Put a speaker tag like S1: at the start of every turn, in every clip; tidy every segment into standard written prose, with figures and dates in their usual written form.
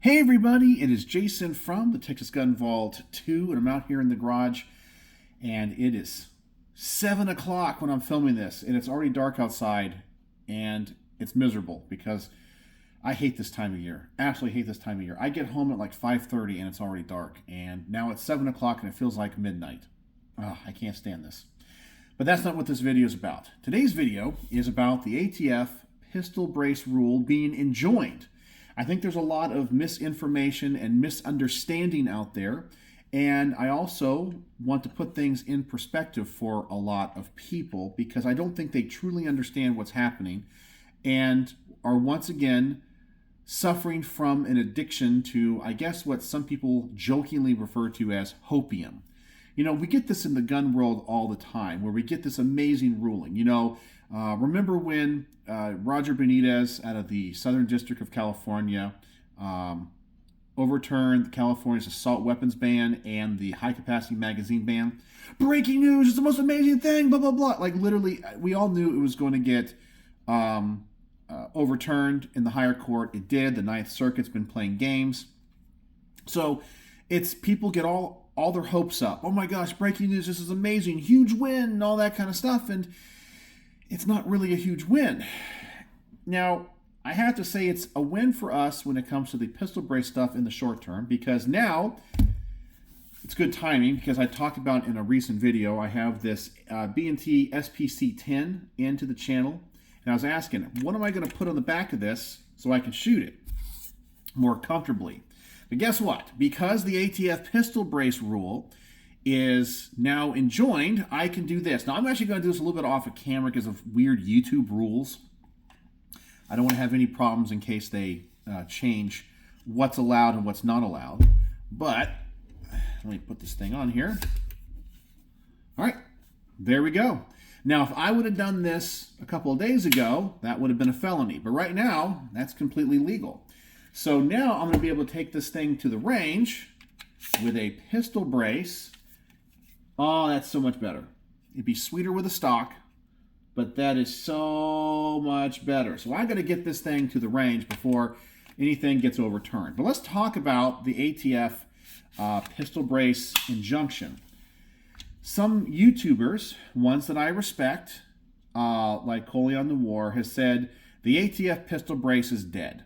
S1: Hey everybody, it is Jason from the Texas Gun Vault 2, and I'm out here in the garage, and it is 7 o'clock when I'm filming this, and it's already dark outside, and it's miserable because I hate this time of year. Absolutely hate this time of year. I get home at like 5:30 and it's already dark, and now it's 7 o'clock and it feels like midnight. I can't stand this. But that's not what this video is about. Today's video is about the ATF pistol brace rule being enjoined. I think there's a lot of misinformation and misunderstanding out there, and I also want to put things in perspective for a lot of people because I don't think they truly understand what's happening and are once again suffering from an addiction to, I guess, what some people jokingly refer to as hopium. You know, we get this in the gun world all the time, where we get this amazing ruling. Remember when Roger Benitez out of the Southern District of California overturned California's assault weapons ban and the high-capacity magazine ban? Breaking news, it's the most amazing thing, blah, blah, blah. Like, literally, we all knew it was going to get overturned in the higher court. It did. The Ninth Circuit's been playing games. So it's people get all their hopes up. Oh my gosh, breaking news, this is amazing, huge win, and all that kind of stuff. And it's not really a huge win. Now, I have to say it's a win for us when it comes to the pistol brace stuff in the short term, because now it's good timing, because I talked about in a recent video, I have this B&T SPC-10 into the channel, and I was asking, what am I going to put on the back of this so I can shoot it more comfortably? But guess what? Because the ATF pistol brace rule is now enjoined, I can do this. Now, I'm actually going to do this a little bit off of camera because of weird YouTube rules. I don't want to have any problems in case they change what's allowed and what's not allowed. But let me put this thing on here. All right, there we go. Now, if I would have done this a couple of days ago, that would have been a felony. But right now, that's completely legal. So now I'm going to be able to take this thing to the range with a pistol brace. Oh, that's so much better. It'd be sweeter with a stock, but that is so much better. So I got to get this thing to the range before anything gets overturned. But let's talk about the ATF pistol brace injunction. Some YouTubers, ones that I respect, like Coley on the War, has said the ATF pistol brace is dead.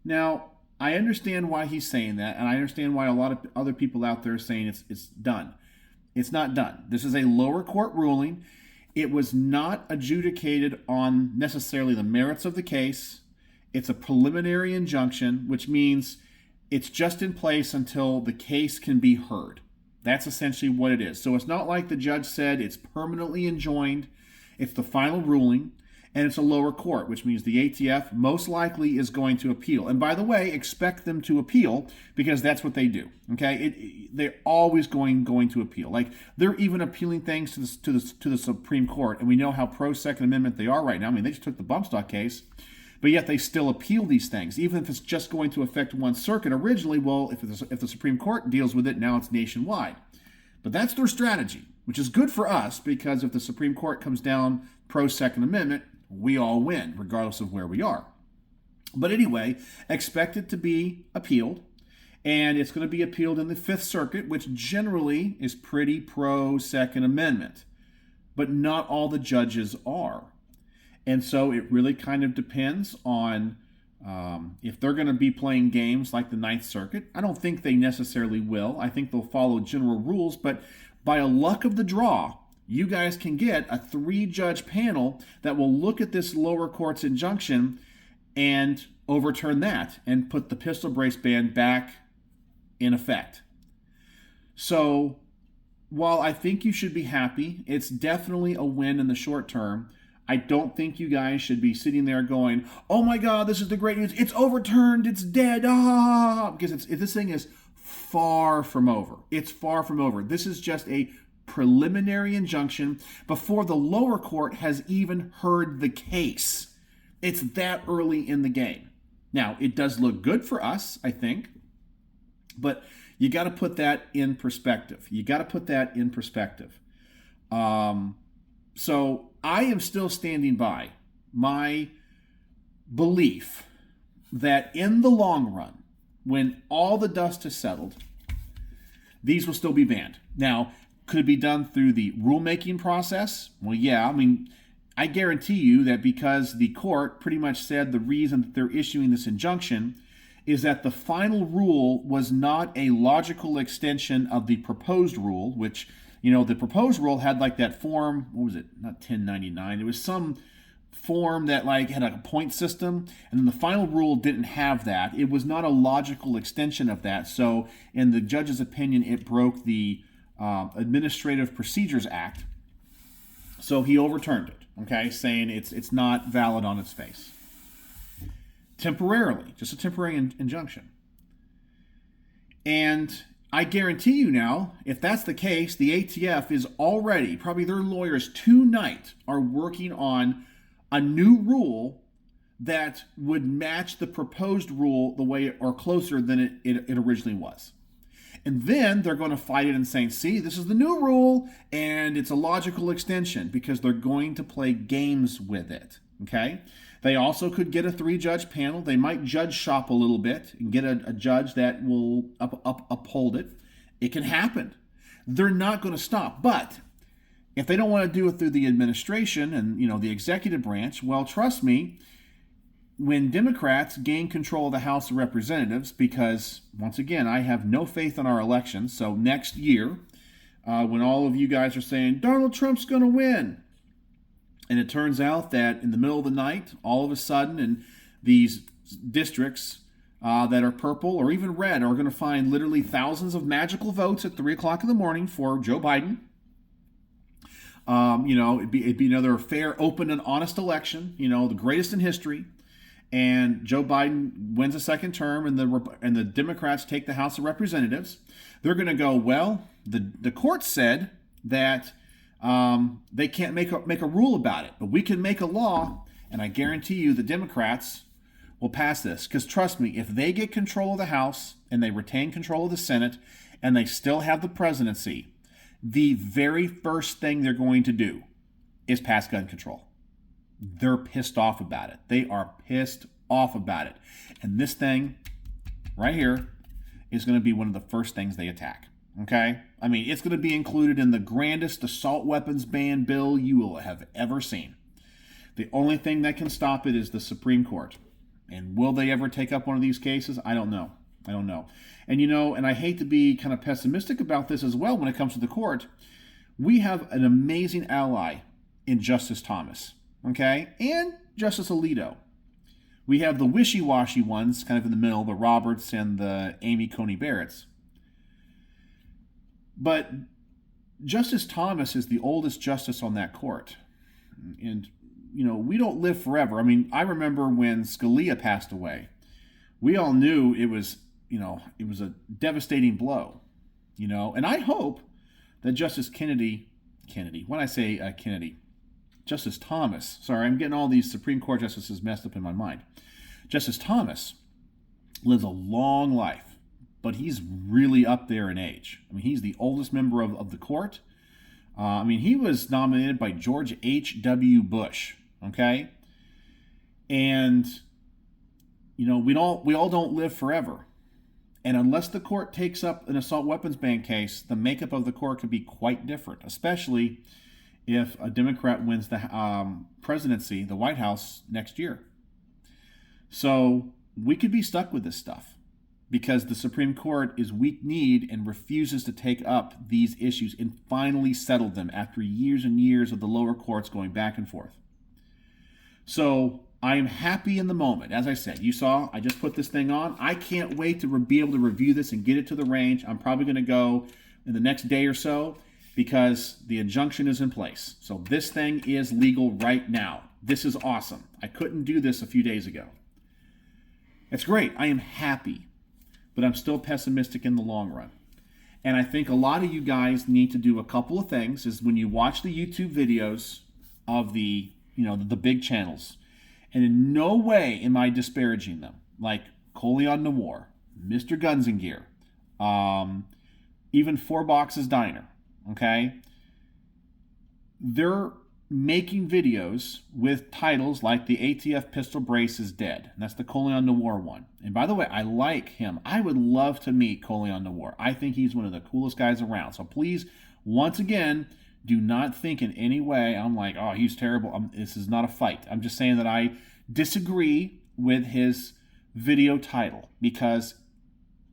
S1: Now, I understand why he's saying that, and I understand why a lot of other people out there are saying it's done. It's not done. This is a lower court ruling. It was not adjudicated on necessarily the merits of the case. It's a preliminary injunction, which means it's just in place until the case can be heard. That's essentially what it is. So it's not like the judge said it's permanently enjoined. It's the final ruling. And it's a lower court, which means the ATF most likely is going to appeal. And by the way, expect them to appeal because that's what they do. Okay, they're always going to appeal. Like they're even appealing things to the Supreme Court, and we know how pro Second Amendment they are right now. I mean, they just took the bump stock case, but yet they still appeal these things, even if it's just going to affect one circuit originally. Well, if the Supreme Court deals with it, now it's nationwide. But that's their strategy, which is good for us because if the Supreme Court comes down pro Second Amendment, we all win, regardless of where we are. But anyway, expect it to be appealed, and it's going to be appealed in the Fifth Circuit, which generally is pretty pro-Second Amendment. But not all the judges are. And so it really kind of depends on if they're going to be playing games like the Ninth Circuit. I don't think they necessarily will. I think they'll follow general rules, but by a luck of the draw, you guys can get a 3-judge panel that will look at this lower court's injunction and overturn that and put the pistol brace ban back in effect. So while I think you should be happy, it's definitely a win in the short term. I don't think you guys should be sitting there going, oh my God, this is the great news. It's overturned. It's dead. Because this thing is far from over. It's far from over. This is just a preliminary injunction before the lower court has even heard the case. It's that early in the game. Now, it does look good for us, I think, but you got to put that in perspective. So I am still standing by my belief that in the long run, when all the dust has settled, these will still be banned. Now, could it be done through the rulemaking process? Well, yeah. I mean, I guarantee you that because the court pretty much said the reason that they're issuing this injunction is that the final rule was not a logical extension of the proposed rule, which, the proposed rule had like that form, what was it? Not 1099. It was some form that like had a point system, and then the final rule didn't have that. It was not a logical extension of that. So in the judge's opinion, it broke the Administrative Procedures Act. So he overturned it, okay, saying it's not valid on its face. Temporarily, just a temporary injunction. And I guarantee you now, if that's the case, the ATF is already, probably their lawyers tonight, are working on a new rule that would match the proposed rule the way, or closer than it originally was. And then they're going to fight it and saying, see, this is the new rule, and it's a logical extension, because they're going to play games with it, okay? They also could get a 3-judge panel. They might judge shop a little bit and get a judge that will uphold it. It can happen. They're not going to stop. But if they don't want to do it through the administration and, the executive branch, well, trust me, when Democrats gain control of the House of Representatives, because, once again, I have no faith in our elections, so next year, when all of you guys are saying, Donald Trump's going to win, and it turns out that in the middle of the night, all of a sudden, in these districts that are purple or even red are going to find literally thousands of magical votes at 3 o'clock in the morning for Joe Biden. It'd be another fair, open, and honest election, the greatest in history. And Joe Biden wins a second term, and the Democrats take the House of Representatives. They're going to go, well, the court said that they can't make a rule about it, but we can make a law, and I guarantee you the Democrats will pass this. Because trust me, if they get control of the House and they retain control of the Senate and they still have the presidency, the very first thing they're going to do is pass gun control. They're pissed off about it. They are pissed off about it. And this thing right here is going to be one of the first things they attack. Okay? I mean, it's going to be included in the grandest assault weapons ban bill you will have ever seen. The only thing that can stop it is the Supreme Court. And will they ever take up one of these cases? I don't know. And and I hate to be kind of pessimistic about this as well when it comes to the court. We have an amazing ally in Justice Thomas, okay? And Justice Alito. We have the wishy-washy ones kind of in the middle, the Roberts and the Amy Coney Barretts. But Justice Thomas is the oldest justice on that court. And, we don't live forever. I mean, I remember when Scalia passed away, we all knew it was a devastating blow, and I hope that Justice Kennedy, when I say Kennedy, Justice Thomas, sorry, I'm getting all these Supreme Court justices messed up in my mind. Justice Thomas lives a long life, but he's really up there in age. I mean, he's the oldest member of the court. He was nominated by George H.W. Bush, okay? And, we all don't live forever. And unless the court takes up an assault weapons ban case, the makeup of the court could be quite different, especially if a Democrat wins the presidency, the White House, next year. So we could be stuck with this stuff because the Supreme Court is weak-kneed and refuses to take up these issues and finally settle them after years and years of the lower courts going back and forth. So I am happy in the moment. As I said, you saw, I just put this thing on. I can't wait to be able to review this and get it to the range. I'm probably going to go in the next day or so because the injunction is in place. So this thing is legal right now. This is awesome. I couldn't do this a few days ago. It's great. I am happy, but I'm still pessimistic in the long run. And I think a lot of you guys need to do a couple of things is when you watch the YouTube videos of the big channels, and in no way am I disparaging them, like Coleon Noir, Mr. Guns and Gear, even Four Boxes Diner, okay? They're making videos with titles like the ATF pistol brace is dead. And that's the Coleon Noir one. And by the way, I like him. I would love to meet Coleon Noir. I think he's one of the coolest guys around. So please, once again, do not think in any way I'm like, oh, he's terrible. This is not a fight. I'm just saying that I disagree with his video title because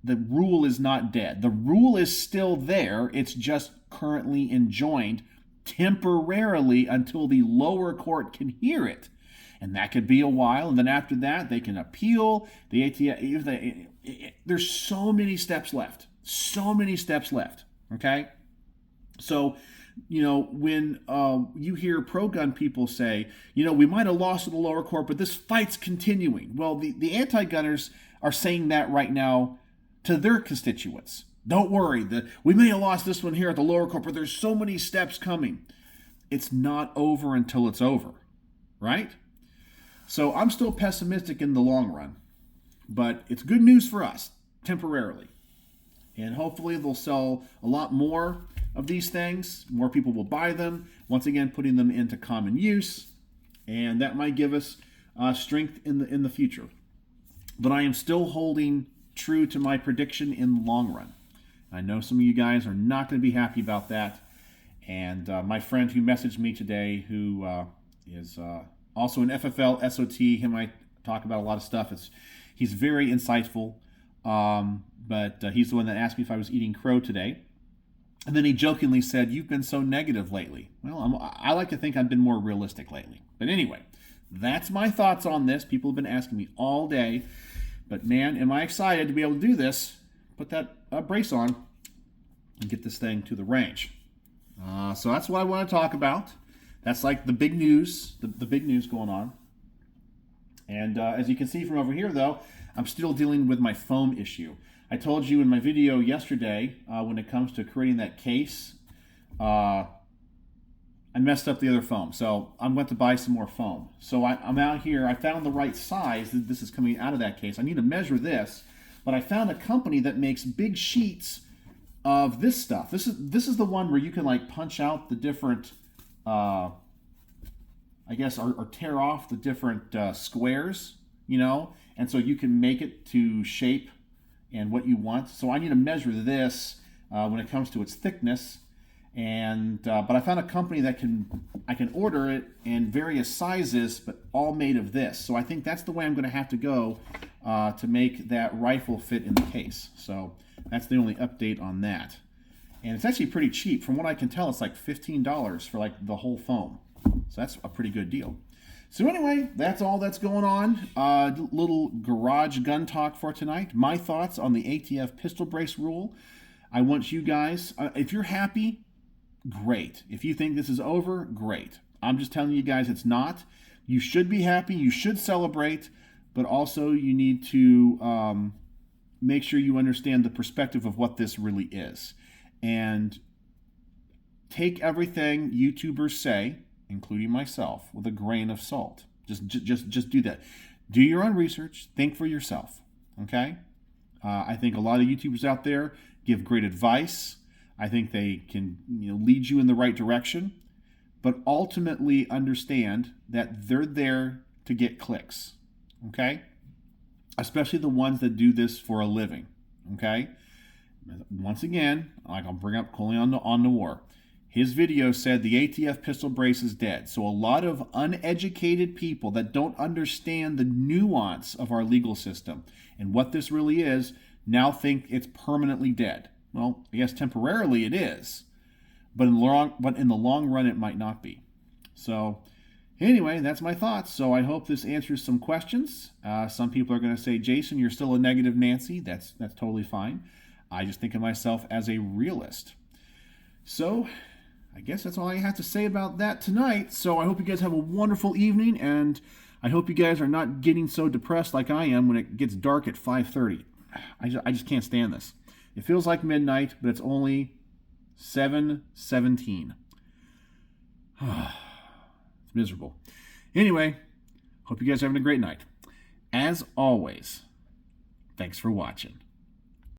S1: the rule is not dead. The rule is still there. It's just currently enjoined temporarily until the lower court can hear it. And that could be a while. And then after that, they can appeal. The ATF, there's so many steps left. So many steps left. Okay? So, when you hear pro-gun people say, we might have lost to the lower court, but this fight's continuing. Well, the anti-gunners are saying that right now to their constituents. Don't worry, we may have lost this one here at the lower court, but there's so many steps coming. It's not over until it's over, right? So I'm still pessimistic in the long run, but it's good news for us, temporarily. And hopefully they'll sell a lot more of these things. More people will buy them, once again putting them into common use, and that might give us strength in the future. But I am still holding true to my prediction in the long run. I know some of you guys are not going to be happy about that. And my friend who messaged me today, who is also an FFL SOT, him and I talk about a lot of stuff. He's very insightful, but he's the one that asked me if I was eating crow today. And then he jokingly said, "You've been so negative lately." Well, I like to think I've been more realistic lately. But anyway, that's my thoughts on this. People have been asking me all day. But man, am I excited to be able to do this, put that brace on, and get this thing to the range. So that's what I want to talk about. That's like the big news, the big news going on. And as you can see from over here, though, I'm still dealing with my foam issue. I told you in my video yesterday, when it comes to creating that case, I messed up the other foam. So I'm going to buy some more foam. So I'm out here. I found the right size. This is coming out of that case. I need to measure this. But I found a company that makes big sheets of this stuff. This is the one where you can like punch out the different, I guess, or tear off the different squares, and so you can make it to shape and what you want. So I need to measure this when it comes to its thickness. And but I found a company that I can order it in various sizes, but all made of this. So I think that's the way I'm going to have to go to make that rifle fit in the case. So that's the only update on that. And it's actually pretty cheap. From what I can tell, it's like $15 for like the whole foam. So that's a pretty good deal. So anyway, that's all that's going on. Little garage gun talk for tonight. My thoughts on the ATF pistol brace rule. I want you guys, if you're happy, great. If you think this is over, great. I'm just telling you guys it's not. You should be happy. You should celebrate. But also you need to make sure you understand the perspective of what this really is. And take everything YouTubers say, including myself, with a grain of salt. Just do that. Do your own research. Think for yourself. Okay? I think a lot of YouTubers out there give great advice. I think they can lead you in the right direction. But ultimately understand that they're there to get clicks. Okay? Especially the ones that do this for a living. Okay? Once again, I'll bring up Coleon Noir. His video said the ATF pistol brace is dead. So a lot of uneducated people that don't understand the nuance of our legal system and what this really is now think it's permanently dead. Well, I guess temporarily it is, but in the long run it might not be. So anyway, that's my thoughts. So I hope this answers some questions. Some people are going to say, Jason, you're still a negative Nancy. That's totally fine. I just think of myself as a realist. So I guess that's all I have to say about that tonight. So I hope you guys have a wonderful evening, and I hope you guys are not getting so depressed like I am when it gets dark at 5:30. I just can't stand this. It feels like midnight, but it's only 7:17. It's miserable. Anyway, hope you guys are having a great night. As always, thanks for watching.